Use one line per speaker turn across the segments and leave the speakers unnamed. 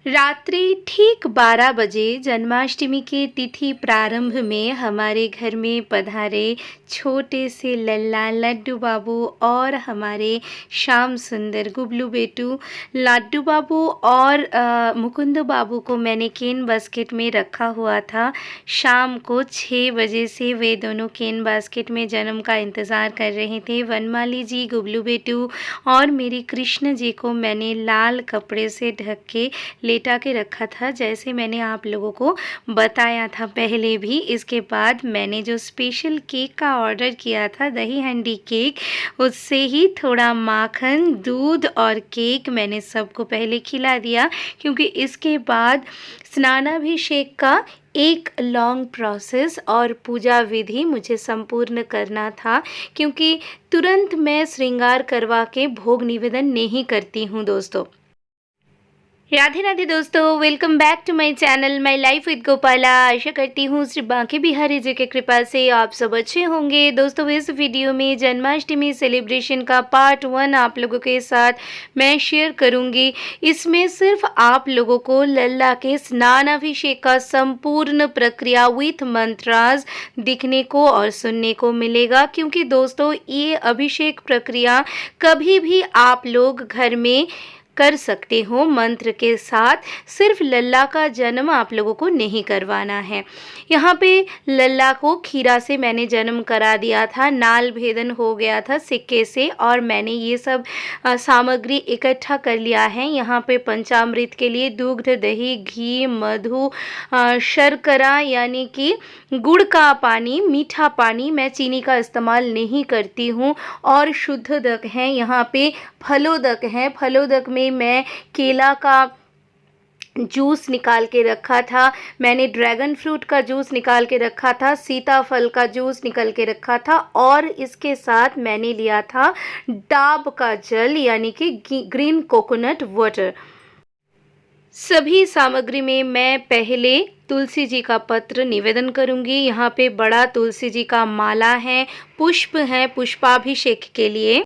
रात्रि ठीक 12 बजे जन्माष्टमी के तिथि प्रारंभ में हमारे घर में पधारे छोटे से लल्ला लड्डू बाबू और हमारे श्याम सुंदर गुबलू बेटू। लड्डू बाबू और मुकुंद बाबू को मैंने केन बास्केट में रखा हुआ था। शाम को 6 बजे से वे दोनों केन बास्केट में जन्म का इंतज़ार कर रहे थे। वनमाली जी, गुबलू बेटू और मेरी कृष्ण जी को मैंने लाल कपड़े से ढक के लेटा के रखा था, जैसे मैंने आप लोगों को बताया था पहले भी। इसके बाद मैंने जो स्पेशल केक का ऑर्डर किया था, दही हांडी केक, उससे ही थोड़ा माखन, दूध और केक मैंने सबको पहले खिला दिया, क्योंकि इसके बाद स्नानाभिषेक का एक लॉन्ग प्रोसेस और पूजा विधि मुझे संपूर्ण करना था, क्योंकि तुरंत मैं श्रृंगार करवा के भोग निवेदन नहीं करती हूँ दोस्तों। राधे राधे दोस्तों, welcome back to my channel my life with Gopala. आशा करती हूँ श्री बांके बिहारी जी की कृपा से आप सब अच्छे होंगे। दोस्तों, इस वीडियो में जन्माष्टमी सेलिब्रेशन का पार्ट 1 आप लोगों के साथ मैं शेयर करूँगी। इसमें सिर्फ आप लोगों को लल्ला के स्नानाभिषेक का संपूर्ण प्रक्रिया विथ मंत्रास दिखने को और सुनने को मिलेगा, क्योंकि दोस्तों ये अभिषेक प्रक्रिया कभी भी आप लोग घर में कर सकते हो मंत्र के साथ। सिर्फ लल्ला का जन्म आप लोगों को नहीं करवाना है। यहाँ पे लल्ला को खीरा से मैंने जन्म करा दिया था, नाल भेदन हो गया था सिक्के से, और मैंने ये सब सामग्री इकट्ठा कर लिया है। यहाँ पे पंचामृत के लिए दुग्ध, दही, घी, मधु, शर्करा यानी कि गुड़ का पानी, मीठा पानी, मैं चीनी का इस्तेमाल नहीं करती हूँ, और शुद्धोदक हैं। यहाँ पे फलोदक हैं। फलोदक में मैं केला का जूस निकाल के रखा था, मैंने ड्रैगन फ्रूट का जूस निकाल के रखा था, सीताफल का जूस निकाल के रखा था, और इसके साथ मैंने लिया था डाब का जल यानी कि ग्रीन कोकोनट वाटर। सभी सामग्री में मैं पहले तुलसी जी का पत्र निवेदन करूंगी। यहाँ पे बड़ा तुलसी जी का माला है, पुष्प है पुष्पाभिषेक के लिए,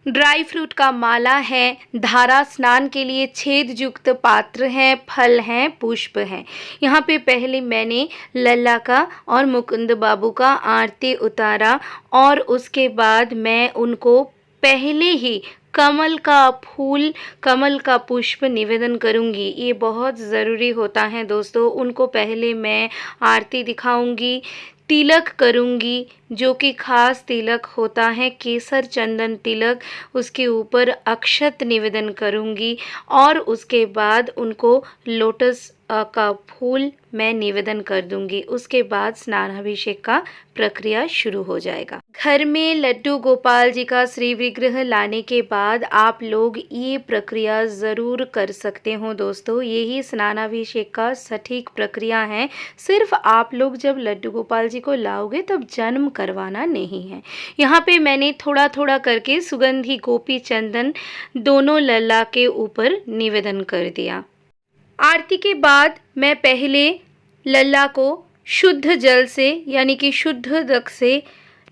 ड्राई फ्रूट का माला है, धारा स्नान के लिए छेद युक्त पात्र है, फल हैं, पुष्प हैं। यहाँ पे पहले मैंने लल्ला का और मुकुंद बाबू का आरती उतारा, और उसके बाद मैं उनको पहले ही कमल का फूल, कमल का पुष्प निवेदन करूँगी। ये बहुत ज़रूरी होता है दोस्तों। उनको पहले मैं आरती दिखाऊंगी, तिलक करूँगी, जो कि खास तिलक होता है केसर चंदन तिलक, उसके ऊपर अक्षत निवेदन करूँगी, और उसके बाद उनको लोटस का फूल मैं निवेदन कर दूंगी। उसके बाद स्नानाभिषेक का प्रक्रिया शुरू हो जाएगा। घर में लड्डू गोपाल जी का श्री विग्रह लाने के बाद आप लोग ये प्रक्रिया ज़रूर कर सकते हो दोस्तों। यही स्नानाभिषेक का सटीक प्रक्रिया है। सिर्फ आप लोग जब लड्डू गोपाल जी को लाओगे तब जन्म करवाना नहीं है। यहाँ पे मैंने थोड़ा थोड़ा करके सुगंधी गोपी चंदन दोनों लल्ला के ऊपर निवेदन कर दिया। आरती के बाद मैं पहले लल्ला को शुद्ध जल से यानी कि शुद्धोदक से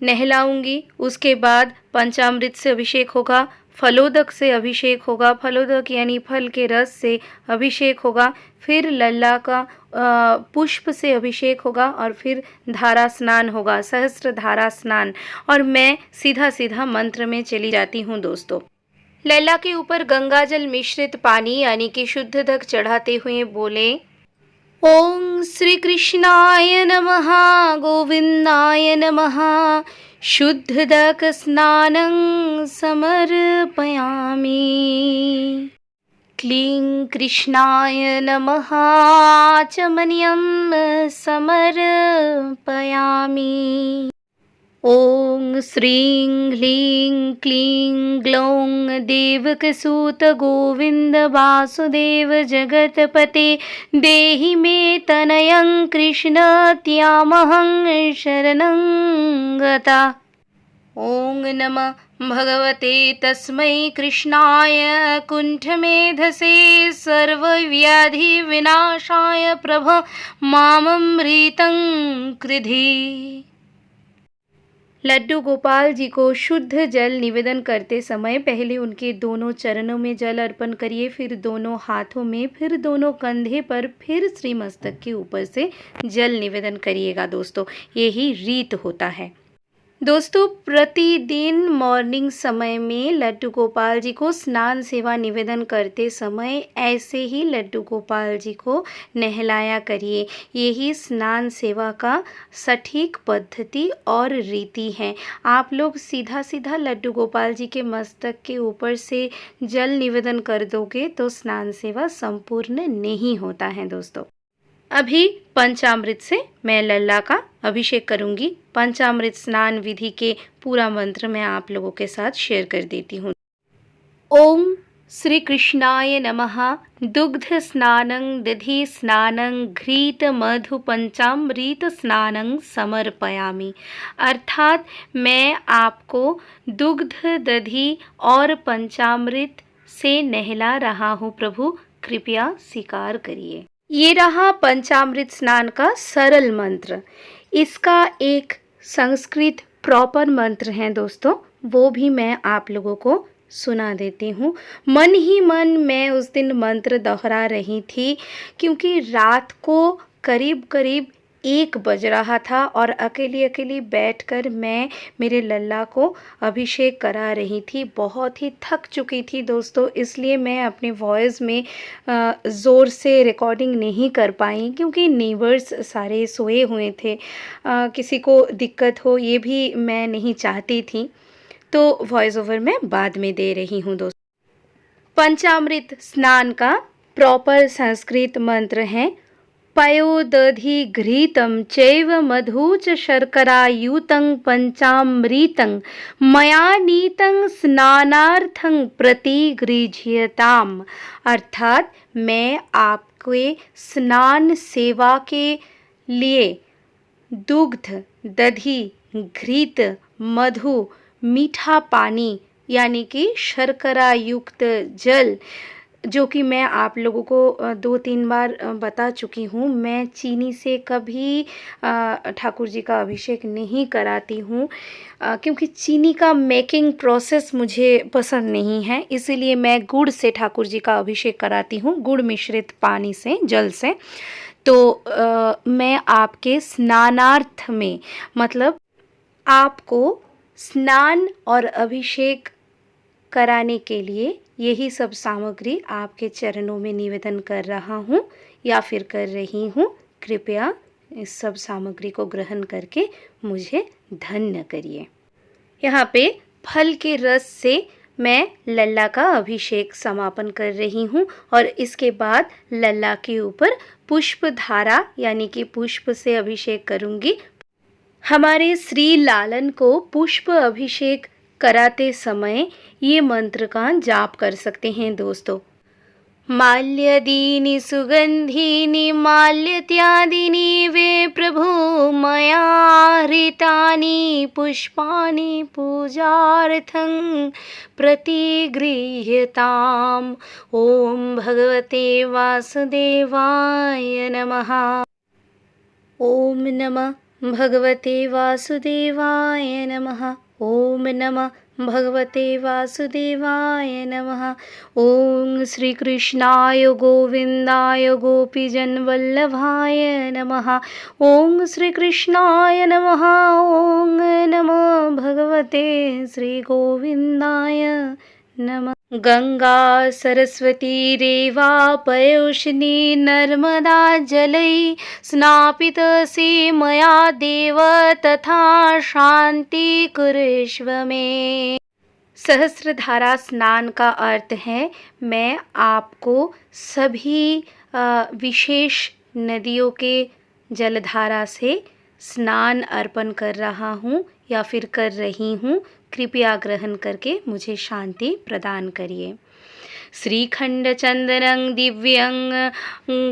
नहलाऊंगी। उसके बाद पंचामृत से अभिषेक होगा, फलोदक से अभिषेक होगा, फलोदक यानी फल के रस से अभिषेक होगा, फिर लल्ला का पुष्प से अभिषेक होगा, और फिर धारा स्नान होगा, सहस्त्र धारा स्नान। और मैं सीधा सीधा मंत्र में चली जाती हूँ दोस्तों। लल्ला के ऊपर गंगाजल मिश्रित पानी यानी कि शुद्धोदक चढ़ाते हुए बोले, ओम श्री कृष्णाय नमः, गोविंदाय नमः, शुद्धोदक स्नानं समर्पयामि। क्लीं कृष्णाय नमः, आचमनीयं समर्पयामि। ओम श्रीं ह्लीं क्लीं ग्लौं देवकसूत गोविंद वासुदेव जगतपते देहि मे तनयं कृष्ण त्यामहं शरणं गता। ओम नमः भगवते तस्मै कृष्णाय कुण्ठमेधसे सर्वव्याधि विनाशाय प्रभ माममृतं कृधि। लड्डू गोपाल जी को शुद्ध जल निवेदन करते समय पहले उनके दोनों चरणों में जल अर्पण करिए, फिर दोनों हाथों में, फिर दोनों कंधे पर, फिर श्री मस्तक के ऊपर से जल निवेदन करिएगा दोस्तों। यही रीत होता है। दोस्तों, प्रतिदिन मॉर्निंग समय में लड्डू गोपाल जी को स्नान सेवा निवेदन करते समय ऐसे ही लड्डू गोपाल जी को नहलाया करिए। यही स्नान सेवा का सटीक पद्धति और रीति है। आप लोग सीधा सीधा लड्डू गोपाल जी के मस्तक के ऊपर से जल निवेदन कर दोगे तो स्नान सेवा संपूर्ण नहीं होता है दोस्तों। अभी पंचामृत से मैं लल्ला का अभिषेक करूंगी। पंचामृत स्नान विधि के पूरा मंत्र मैं आप लोगों के साथ शेयर कर देती हूँ। ओम श्री कृष्णाय नमः। दुग्ध स्नानं दधि स्नानं घृत मधु पंचामृत स्नानं समर्पयामि। अर्थात मैं आपको दुग्ध, दधि और पंचामृत से नहला रहा हूँ प्रभु, कृपया स्वीकार करिए। ये रहा पंचामृत स्नान का सरल मंत्र। इसका एक संस्कृत प्रॉपर मंत्र है दोस्तों, वो भी मैं आप लोगों को सुना देती हूँ। मन ही मन मैं उस दिन मंत्र दोहरा रही थी क्योंकि रात को करीब करीब 1 बज रहा था और अकेली बैठकर मैं मेरे लल्ला को अभिषेक करा रही थी। बहुत ही थक चुकी थी दोस्तों, इसलिए मैं अपने वॉइस में ज़ोर से रिकॉर्डिंग नहीं कर पाई क्योंकि नेबर्स सारे सोए हुए थे। किसी को दिक्कत हो ये भी मैं नहीं चाहती थी, तो वॉइस ओवर मैं बाद में दे रही हूँ दोस्तों। पंचामृत स्नान का प्रॉपर संस्कृत मंत्र है पयो दधि घृतं चैव मधु च शर्करायुतं पंचामृतं मया नीतं स्नानार्थं प्रतिगृह्यताम्। अर्थात मैं आपके स्नान सेवा के लिए दुग्ध, दधि, घृत, मधु, मीठा पानी यानी कि शर्करा युक्त जल, जो कि मैं आप लोगों को 2-3 बार बता चुकी हूँ। मैं चीनी से कभी ठाकुर जी का अभिषेक नहीं कराती हूँ क्योंकि चीनी का मेकिंग प्रोसेस मुझे पसंद नहीं है, इसीलिए मैं गुड़ से ठाकुर जी का अभिषेक कराती हूँ, गुड़ मिश्रित पानी से, जल से। तो मैं आपके स्नानार्थ में, मतलब आपको स्नान और अभिषेक कराने के लिए यही सब सामग्री आपके चरणों में निवेदन कर रहा हूँ या फिर कर रही हूँ। कृपया इस सब सामग्री को ग्रहण करके मुझे धन्य करिए। यहाँ पे फल के रस से मैं लल्ला का अभिषेक समापन कर रही हूँ और इसके बाद लल्ला के ऊपर पुष्प धारा यानी कि पुष्प से अभिषेक करूँगी। हमारे श्री लालन को पुष्प अभिषेक कराते समय ये मंत्र का जाप कर सकते हैं दोस्तों। माल्यदीनि सुगंधीनि माल्यत्यादीनि वे प्रभु मया हृतानि पुष्पाणि पूजार्थं प्रतिगृह्यताम्। ओम भगवते वासुदेवाय नमः। ओम नमः भगवते वासुदेवाय नमः। ओम नमः भगवते वासुदेवाय नमः। ओम श्री कृष्णाय गोविंदाय गोपीजन वल्लभाय नमः। ओम श्री कृष्णाय नमः। ओम नमः भगवते श्री गोविंदाय नमः। गंगा सरस्वती रेवा पयोष्णी नर्मदा जलै स्नापितसे मया देव तथा शांति कुरुष्व मे। सहस्रधारा स्नान का अर्थ है मैं आपको सभी विशेष नदियों के जलधारा से स्नान अर्पण कर रहा हूँ या फिर कर रही हूँ। कृपया ग्रहण करके मुझे शांति प्रदान करिए। श्रीखंड चंदनं दिव्यं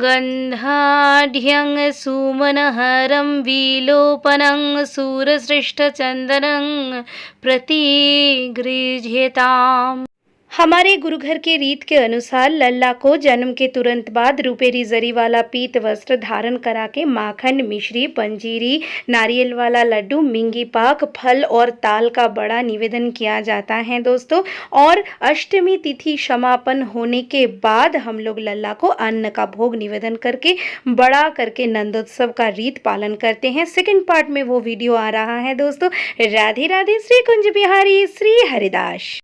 गंधाढ्यं सुमनहरं विलोपनं सूरसृष्ट चंदनं प्रतिगृह्यताम्। हमारे गुरुघर के रीत के अनुसार लल्ला को जन्म के तुरंत बाद रुपेरी जरी वाला पीत वस्त्र धारण करा के माखन, मिश्री, पंजीरी, नारियल वाला लड्डू, मिंगी पाक, फल और ताल का बड़ा निवेदन किया जाता है दोस्तों। और अष्टमी तिथि समापन होने के बाद हम लोग लल्ला को अन्न का भोग निवेदन करके बड़ा करके नंदोत्सव का रीत पालन करते हैं। सेकंड पार्ट में वो वीडियो आ रहा है दोस्तों। राधे राधे, श्री कुंज बिहारी, श्री हरिदास।